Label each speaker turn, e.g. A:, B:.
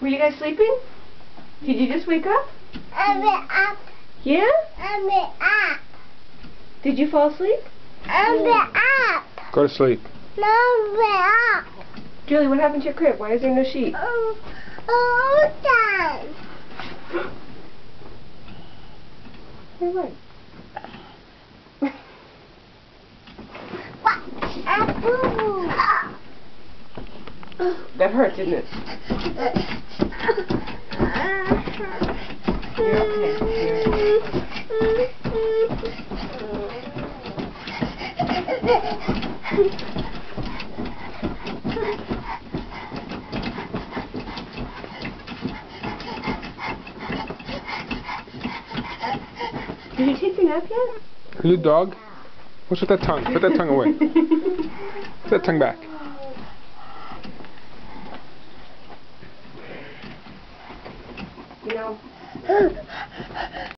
A: Were you guys sleeping? Did you just wake up?
B: I'm up.
A: Yeah?
B: I'm up.
A: Did you fall asleep?
B: I'm up.
C: Go to sleep.
B: I'm up.
A: Julie, what happened to your crib? Why is there no sheet?
B: Oh, done.
A: Hey, what?
B: Boo.
A: That hurt, didn't it? You're okay. Did you take your nap yet?
C: Are you a dog? What's with that tongue? Put that tongue away. Put that tongue back.
A: You know...